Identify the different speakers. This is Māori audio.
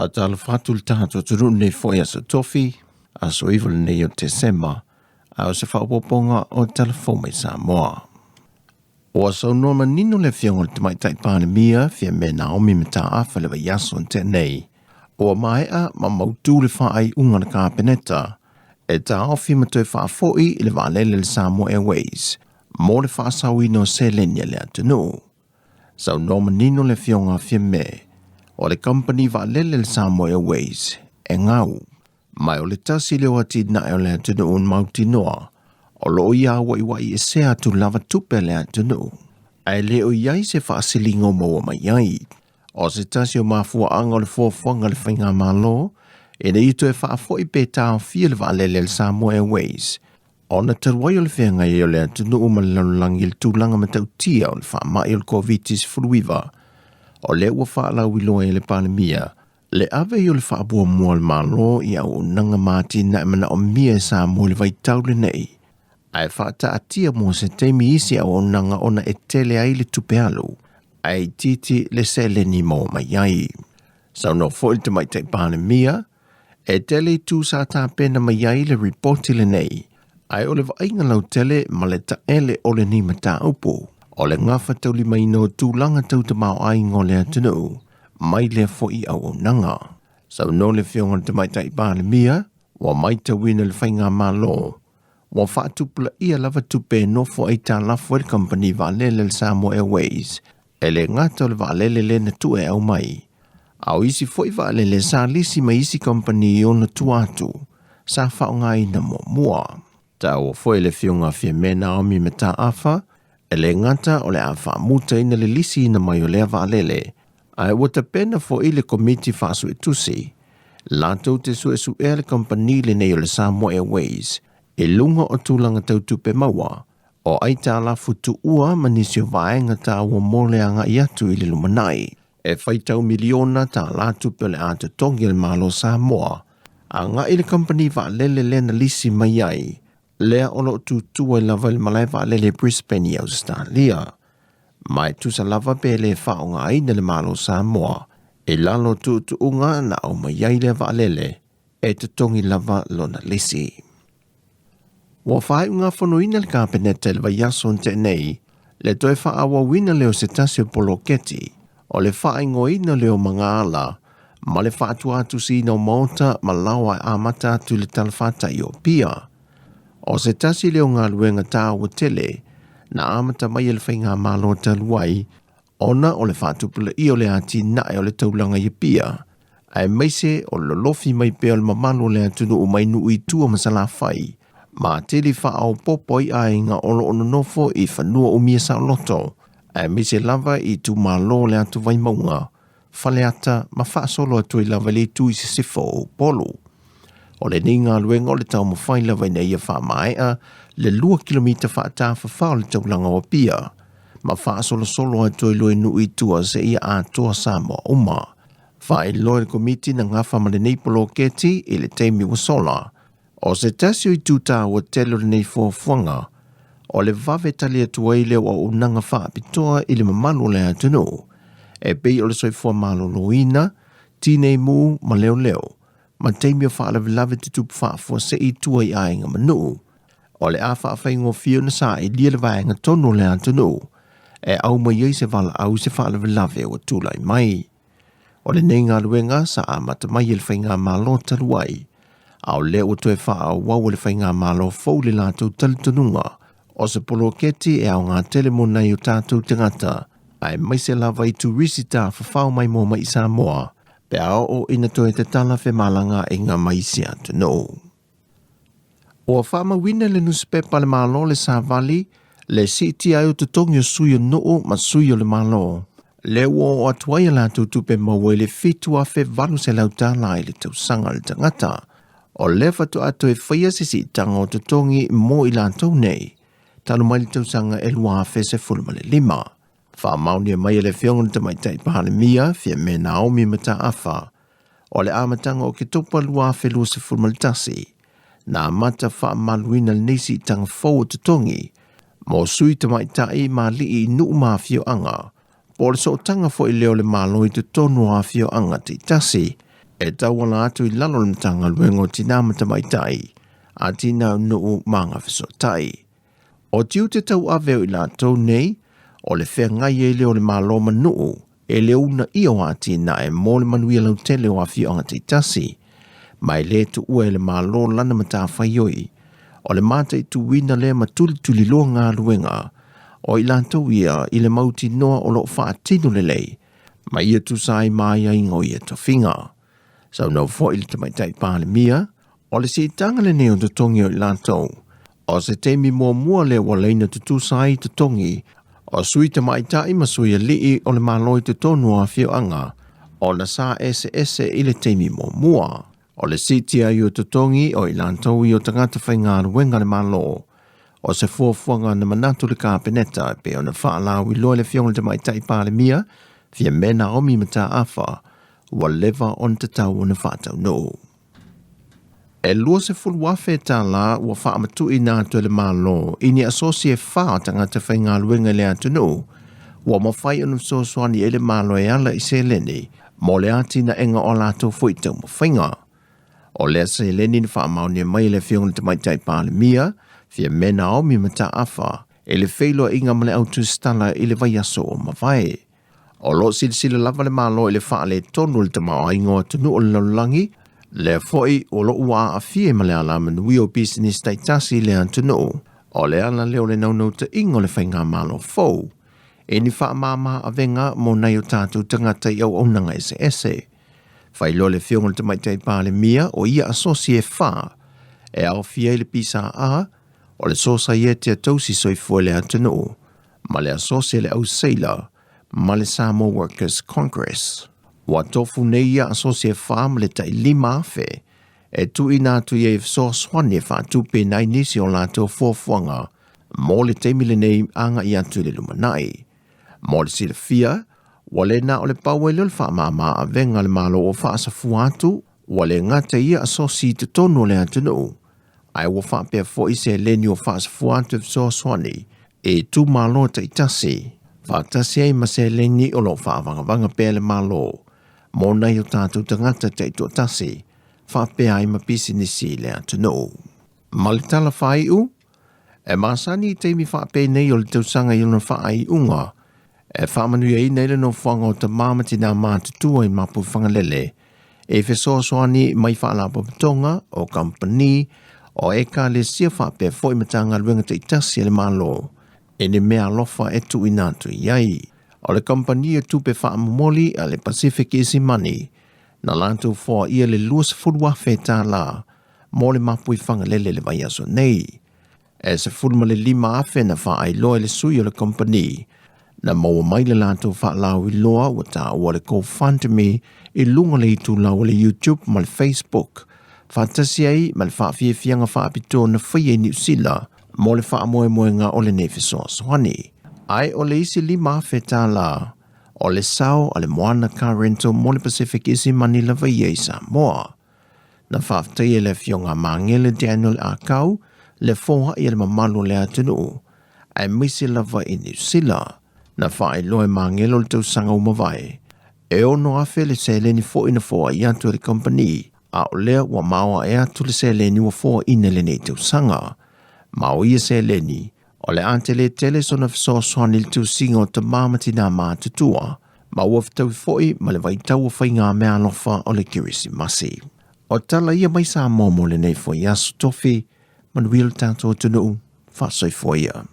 Speaker 1: a tala fatul tato turu nei foia sa tofi, a soival nei o te sema, a o se whaopoponga o telefone sa moa. O a sau norma nino le fionga te mai taipane mia, fia me Naomi me ta awha le wa yaso te nei. O a mai a ma mautu le whaai unga na kāpeneta, e ta ofi ma toi whaafoi i le waalele le Samoa Airways, mo le whaasawi no se lenia le atunu. Sau norma nino le fionga fia me, o le company waalele le Samoa Airways, e ngau. Mai o le tasi leo ati na e o le atunu un mauti noa, o lo ia wai e se atu lava tupe le atunu. Ai leo iai se whaasilingo maua mai iai. O se tasi o mafua anga le fuafuanga le whainga malo, e ne ito e whaafoi pe tau fia le waalele le Samoa Airways. O na taruai o le whenga e o le atunu umalalangi le tūlanga matau tia o le whaamai o le COVID-19 furuiva. O le ua whaalau iloa e le panemia, le ave i o le whaabua mua le malo i au nanga mati na emana o mia e Samoa le vaitau le nei. Ai whaata atia mo se teimi isi au nanga ona e tele ai le tupe alu. Ai titi le sele ni mo mai ai. Sau no foil te mai te panemia, e tele tu sa ta pena mai ai le reporti le nei. Ai o le vainga lau tele ma le ta ele o le ni mata upo. O le ngafa tau li mai no tūlanga tau te mau ai ngō le atunu. Mai le fo i au nanga. Sau no le fionga te mai tai pāle mia, wa mai ta wina le whainga malo. Wa whaatupula ia lava tupe no fo ai tā lafo le company waalele le Samoa Airways. E le ngata le waalele le na tu e au mai. Au isi fo i waalele sa lisi mai isi company o na tuatu. Sa whao ngai na mua. Ta o fo le fionga fia me Naomi me ta awha, e le ngata o le awha muta ina le lisi ina mai o le waalele. Ai wata pena fo i le komiti whaasu e tusi. Lātou te su e le company le nei o le Samoa Airways. E lunga o tūlanga tau tupe maua. O ai tā la futu ua manisi o vaenga tā ua moleanga i atu i le lumanai. E whaitau miliona tā la tupe le ata tongi le malo Samoa. A ngā i le company waalele le na lisi mai ai. Lea ono tutua i lava le malai waalele Brisbane i Australia. Mai tusa lava pe le whao ngā ina le malo Samoa. E lalo tu unga na au mai ai le waalele. E te tongi lava lona lisi. Wa whai unga whanoina le kāpeneta le vaiaso te nei. Le toi whaawa wina leo se tasio poloketi. O le whai ngoina leo mga ala. Ma le whaatu atu si no mauta ma lawa a mata atu le talafata i o pia. O se tasi leo ngā luenga tā o tele, na amata mai e le whainga malo taluai, ona o le whaatupula i o le ati na e o le taulanga i pia. Ai meise o le lofi mai peo le mamalo le atunu o mai nui tua masala whai, ma teli whaau popoi ai ngā olo ono nofo i whanua o mia sa loto, ai meise lava i tu malo le atu vai maunga, whaleata ma whaasolo atu i lava le tu i se sifo o polo. O le ni ngā luenga o le tau mawhai lava i nei a whaamaea le 2 kilomita whaata whawhao le taulanga o pia. Ma whaasolo solo atu i loe nui tua se ia a toa Samoa uma. Whae loe le komiti na ngawha ma le nei poloketi i le teimi wa sola. O se tasio i tūtā o telo le nei fuafuanga. O le vave tali atu ai leo o unanga whaapitoa i le mamalo le atunu. E pei o le soifua malo loina, tinei mu ma leo leo. Ma teimi o whaalavilave te tupu whaafua se i tua i ainga manu. O le a whaafengo fio na sa i lia le vaenga tono le atunu. E au mai ei se wala au se whaalavilave o tūlai mai. O le nei ngā luenga sa a mata mai e le whainga malo taluai. Au leo toe wha wau le whainga malo fau le lātou talitununga. O se poloketi e au ngā telemona i o tātou tangata. Ai mai se lava i tu risita whawhau mai mō mai Samoa. Pe ao o ina toe te tala whe malanga e ngā maisi atu no. O a whama wina le newspaper le malo le Savali, le siti ai o te tongi o suyo noo ma suyo le malo. Le o atuai la tupe maua le fitu a fe valu se lau tala i le tausanga le tangata. O le fatu atu e whaia sisi tanga o te tongi mo i la tau nei. Talo mai le tausanga e lua a fe se fulma le 5. Wha mauni mai le whionga te mai tai pahale mia, fia me Naomi mata awha. O le amatanga o ke topa lua a fe lua se fulma le tasi. Nā mata wha maluina le nisi tanga fau o te tongi. Mo sui te mai tai ma li i nuu maa fio anga. Po le so tanga fo i leo le malo i te tonu a fio anga te tasi. E tawala atu I lalo le mtanga luengo tina matamaitai, a tina nuu manga fisotai. O tiu te tau aveo I lātou nei, o le whea ngai e leo le maloma nuu, e leo una ia a tina e mōle manuia lau tele o awhi o ngati tasi, mai le tu ua e le malo lana mata whaioi, o le mata I tu wina le matuli tuli loa ngā luenga, o I lātou ia I le mauti noa o lo wha tino le lei, mai ia tu sai mai a ingo ia to whinga. Sau nau fo I le tamaitai pāle mia, o le si tanga le neo te tongi o I lātou, o se temi mua le waleina tutu sai te tongi, o sui te maitai masui a lii o le maloi te tonu a whio anga, o na sa ese I le temi mua. O le siti ai o te tongi o I lātou I o tangata whainga ruenga le malo, o se fuafuanga na manatu le kāpeneta pe o na whaalau I loa le whionga te maitai pāle mia, fia mena omi mata awha, wa leva on te tau o na whātau no. E lua se fulu wafe tā la ua whaamatu I nātua le malo, I ni asosie wha tangata whainga luenga le atu no, ua mawhai anu soaswani e le malo e ala I se leni, mo le ati na enga o lātou fuitau mawhainga. O lea se leni ni whaamau ni mai le whionga te maitai pāle mia, fia mena o mi mata awha, e le whailo inga male autu stala I le vaiaso o mawhai. O lo sila lava le malo I le wha le tonu le tamau a ingoa tunu o le laulangi, le foi o lo ua a fie ma le ala manui o business taitasi le antunu, o le ala leo le naunau te ingo le whainga malo fau. E ni wha mama a venga mo nei o tātou tangata I au onanga ese. Whai lo le whionga te maitai pāle mia o ia asosie wha, e au fie le pisa a, o le sosa ia te atausi soifua le antunu, ma le asosie le au seila, ma le Samoa Workers Congress. Wa tofu nei ia asosie wha le tai lima afe, e tu ina tu ia so swane wha tupe nai nisi o lātou fuafuanga, mo le teimile nei anga I atu le lumanai. Mo le sila fia, wale na o le paue le wha mama a venga le malo o wha asafu atu, wale ngata ia asosi te tono le atunu. Ai wa wha pia fo I se leni o wha asafu atu so swane, e tu malo ta itasi. Wha tasi ai ma se leni o lo wha vanga pia le malo, mo nei o tātou tangata te ito tasi, wha pia ai ma pisi nisi le atunu. Malitala whai u, e masani teimi wha pia nei o le tausanga I luna wha ai unga, e whamanu ia I nei le no whanga o ta mamati nā mātutua I mapu whangalele, e whesoaswani mai whaalapa patonga o company, o e ka le sia wha pia fo I matanga luenga te itasi le malo, e ne mea lofa e tu I nātu iai. O le kompania tupe whaamomoli a le Pacific Easy Money, na lātou fōa ia le luas furua whetā la, mo le mapui whangalele le vaiaso nei. E se furuma le lima afe na wha ai loa le sui o le kompani, na maua mai le lātou wha lau I loa wa tā ua le GoFundMe I lunga le itu lau le YouTube ma le Facebook, whatasi ai ma le whaafie fianga whaapito na whaie New Zealand, mo le whaamoe ngā o le nefesoa swani. Ai o le isi lima whetā la, o le sao a le moana car rental mo le Pacific Easy Money la vai Samoa. Na whaaftai e le fionga mangele Daniel Akau, le foha I le mamalu le atunu, ai misi la vai I New Zealand, na whae loe mangele le tau sanga umawai. E ono afe le se leni fo ina foa I atu le company, a o lea wa maua e atu le se leni wa foa ina le nei tau sanga. Mau ia se leni, o le ante le tele sona fiso swani le tu singo te mamati nā mātutua, ma ua fitau foi ma le vaitau o whainga mea alofa o le Kirisimasi. O tala ia mai sa momo le nei foi asu tofi, manuil tātou tunu, whasoi foi ia.